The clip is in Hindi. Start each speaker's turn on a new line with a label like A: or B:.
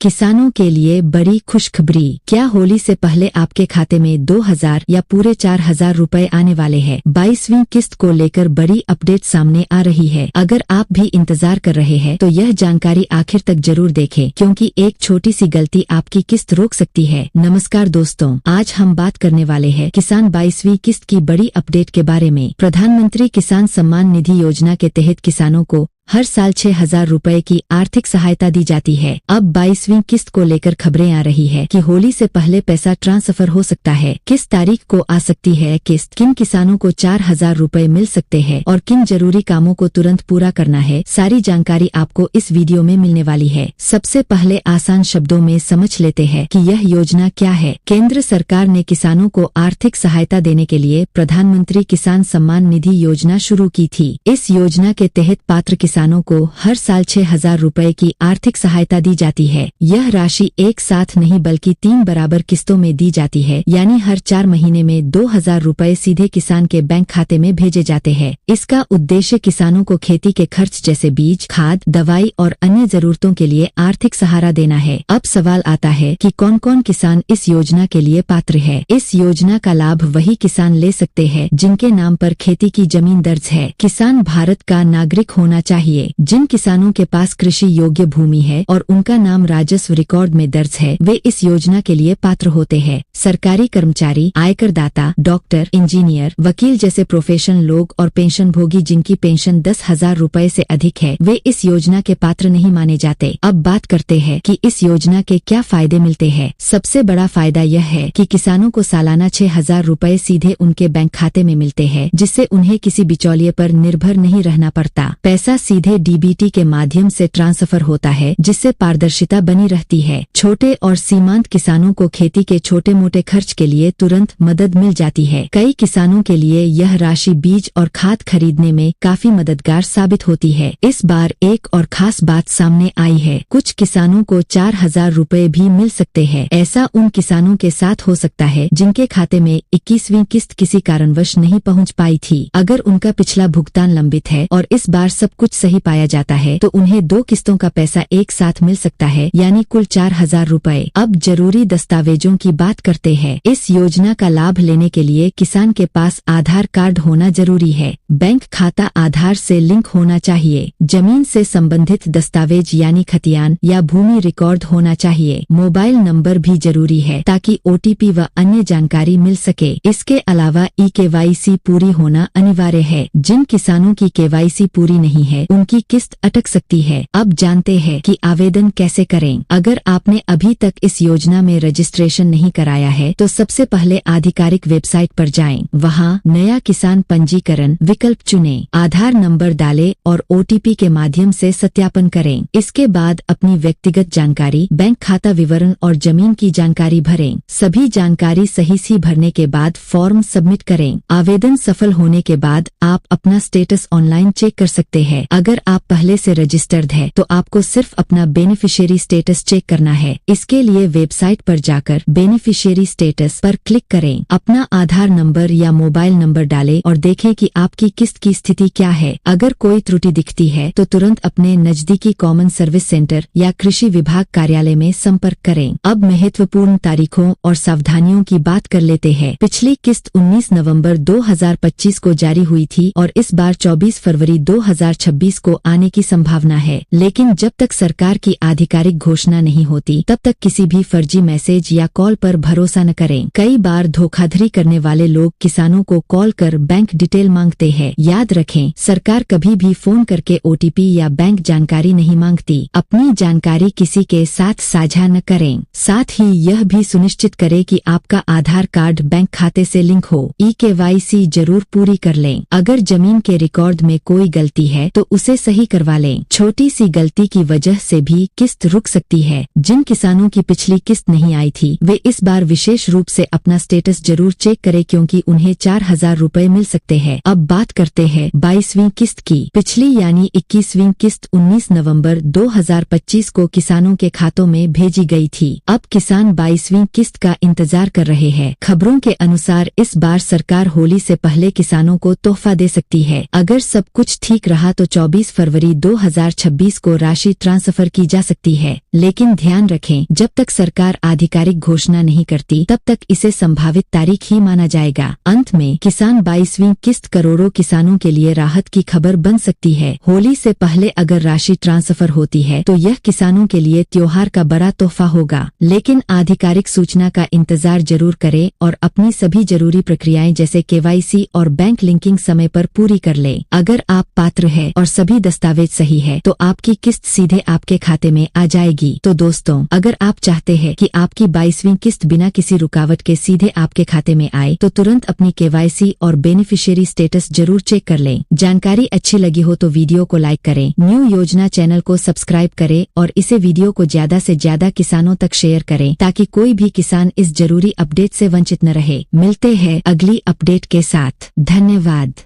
A: किसानों के लिए बड़ी खुशखबरी। क्या होली से पहले आपके खाते में 2000 या पूरे 4000 रुपए आने वाले हैं? 22वीं किस्त को लेकर बड़ी अपडेट सामने आ रही है। अगर आप भी इंतजार कर रहे हैं तो यह जानकारी आखिर तक जरूर देखें, क्योंकि एक छोटी सी गलती आपकी किस्त रोक सकती है। नमस्कार दोस्तों, आज हम बात करने वाले हैं किसान 22वीं किस्त की बड़ी अपडेट के बारे में। प्रधानमंत्री किसान सम्मान निधि योजना के तहत किसानों को हर साल 6000 रुपए की आर्थिक सहायता दी जाती है। अब 22वीं किस्त को लेकर खबरें आ रही है कि होली से पहले पैसा ट्रांसफर हो सकता है। किस तारीख को आ सकती है किस्त, किन किसानों को 4000 रुपए मिल सकते हैं और किन जरूरी कामों को तुरंत पूरा करना है, सारी जानकारी आपको इस वीडियो में मिलने वाली है। सबसे पहले आसान शब्दों में समझ लेते हैं कि यह योजना क्या है। केंद्र सरकार ने किसानों को आर्थिक सहायता देने के लिए प्रधानमंत्री किसान सम्मान निधि योजना शुरू की थी। इस योजना के तहत पात्र किसानों को हर साल 6000 रुपए की आर्थिक सहायता दी जाती है। यह राशि एक साथ नहीं बल्कि 3 बराबर किस्तों में दी जाती है, यानी हर 4 महीने में 2000 रुपए सीधे किसान के बैंक खाते में भेजे जाते हैं। इसका उद्देश्य किसानों को खेती के खर्च जैसे बीज, खाद, दवाई और अन्य जरूरतों के लिए आर्थिक सहारा देना है। अब सवाल आता है कि कौन कौन किसान इस योजना के लिए पात्र है। इस योजना का लाभ वही किसान ले सकते हैं जिनके नाम पर खेती की जमीन दर्ज है। किसान भारत का नागरिक होना चाहिए। जिन किसानों के पास कृषि योग्य भूमि है और उनका नाम राजस्व रिकॉर्ड में दर्ज है, वे इस योजना के लिए पात्र होते हैं। सरकारी कर्मचारी, आयकरदाता, डॉक्टर, इंजीनियर, वकील जैसे प्रोफेशनल लोग और पेंशन भोगी जिनकी पेंशन 10,000 रुपए से अधिक है, वे इस योजना के पात्र नहीं माने जाते। अब बात करते हैं कि इस योजना के क्या फायदे मिलते हैं। सबसे बड़ा फायदा यह है कि किसानों को सालाना 6000 रुपए सीधे उनके बैंक खाते में मिलते हैं, जिससे उन्हें किसी बिचौलिए पर निर्भर नहीं रहना पड़ता। पैसा सीधे डीबीटी के माध्यम से ट्रांसफर होता है, जिससे पारदर्शिता बनी रहती है। छोटे और सीमांत किसानों को खेती के छोटे मोटे खर्च के लिए तुरंत मदद मिल जाती है। कई किसानों के लिए यह राशि बीज और खाद खरीदने में काफी मददगार साबित होती है। इस बार एक और खास बात सामने आई है, कुछ किसानों को 4000 रुपए भी मिल सकते हैं। ऐसा उन किसानों के साथ हो सकता है जिनके खाते में 21वीं किस्त किसी कारणवश नहीं पहुंच पाई थी। अगर उनका पिछला भुगतान लंबित है और इस बार सब कुछ सही पाया जाता है तो उन्हें 2 किस्तों का पैसा एक साथ मिल सकता है, यानी कुल 4000 रुपए। अब जरूरी दस्तावेजों की बात करते हैं। इस योजना का लाभ लेने के लिए किसान के पास आधार कार्ड होना जरूरी है। बैंक खाता आधार से लिंक होना चाहिए। जमीन से संबंधित दस्तावेज यानी खतियान या भूमि रिकॉर्ड होना चाहिए। मोबाइल नंबर भी जरूरी है ताकि OTP व अन्य जानकारी मिल सके। इसके अलावा KYC पूरी होना अनिवार्य है। जिन किसानों की KYC पूरी नहीं है उनकी किस्त अटक सकती है। अब जानते हैं कि आवेदन कैसे करें। अगर आपने अभी तक इस योजना में रजिस्ट्रेशन नहीं कराया है तो सबसे पहले आधिकारिक वेबसाइट पर जाएं। वहां नया किसान पंजीकरण विकल्प चुनें, आधार नंबर डालें और OTP के माध्यम से सत्यापन करें। इसके बाद अपनी व्यक्तिगत जानकारी, बैंक खाता विवरण और जमीन की जानकारी भरें। सभी जानकारी सही से भरने के बाद फॉर्म सबमिट करें। आवेदन सफल होने के बाद आप अपना स्टेटस ऑनलाइन चेक कर सकते हैं। अगर आप पहले से रजिस्टर्ड है तो आपको सिर्फ अपना बेनिफिशियरी स्टेटस चेक करना है। इसके लिए वेबसाइट पर जाकर बेनिफिशियरी स्टेटस पर क्लिक करें, अपना आधार नंबर या मोबाइल नंबर डालें और देखें कि आपकी किस्त की स्थिति क्या है। अगर कोई त्रुटि दिखती है तो तुरंत अपने नजदीकी कॉमन सर्विस सेंटर या कृषि विभाग कार्यालय में संपर्क करें। अब महत्वपूर्ण तारीखों और सावधानियों की बात कर लेते हैं। पिछली किस्त 19 नवंबर 2025 को जारी हुई थी और इस बार 24 फरवरी 2026 को आने की संभावना है, लेकिन जब तक सरकार की आधिकारिक घोषणा नहीं होती तब तक किसी भी फर्जी मैसेज या कॉल पर भरोसा न करें। कई बार धोखाधड़ी करने वाले लोग किसानों को कॉल कर बैंक डिटेल मांगते हैं। याद रखें, सरकार कभी भी फोन करके OTP या बैंक जानकारी नहीं मांगती। अपनी जानकारी किसी के साथ साझा न करें। साथ ही यह भी सुनिश्चित करें कि आपका आधार कार्ड बैंक खाते से लिंक हो। KYC जरूर पूरी कर लें। अगर जमीन के रिकॉर्ड में कोई गलती है तो उसे सही करवा लें। छोटी सी गलती की वजह से भी किस्त रुक सकती है। जिन किसानों की पिछली किस्त नहीं आई थी वे इस बार विशेष रूप से अपना स्टेटस जरूर चेक करें, क्योंकि उन्हें 4000 रुपए मिल सकते हैं। अब बात करते हैं 22वीं किस्त की। पिछली यानी 21वीं किस्त 19 नवंबर 2025 को किसानों के खातों में भेजी गई थी। अब किसान 22वीं किस्त का इंतजार कर रहे हैं। खबरों के अनुसार इस बार सरकार होली से पहले किसानों को तोहफा दे सकती है। अगर सब कुछ ठीक रहा तो 24 फरवरी 2026 को राशि ट्रांसफर की जा सकती है, लेकिन ध्यान रखें, जब तक सरकार आधिकारिक घोषणा नहीं करती तब तक इसे संभावित तारीख ही माना जाएगा। अंत में किसान 22वीं किस्त करोड़ों किसानों के लिए राहत की खबर बन सकती है। होली से पहले अगर राशि ट्रांसफर होती है तो यह किसानों के लिए त्योहार का बड़ा तोहफा होगा, लेकिन आधिकारिक सूचना का इंतजार जरूर करें और अपनी सभी जरूरी प्रक्रियाएं जैसे KYC और बैंक लिंकिंग समय पर पूरी कर लें। अगर आप पात्र है और सभी दस्तावेज सही है तो आपकी किस्त सीधे आपके खाते में आ जाएगी। तो दोस्तों, अगर आप चाहते हैं कि आपकी 22वीं किस्त बिना किसी रुकावट के सीधे आपके खाते में आए तो तुरंत अपनी KYC और बेनिफिशियरी स्टेटस जरूर चेक कर लें। जानकारी अच्छी लगी हो तो वीडियो को लाइक करें, न्यू योजना चैनल को सब्सक्राइब करें और इसे वीडियो को ज्यादा से ज्यादा किसानों तक शेयर करें ताकि कोई भी किसान इस जरूरी अपडेट से वंचित न रहे। मिलते हैं अगली अपडेट के साथ। धन्यवाद।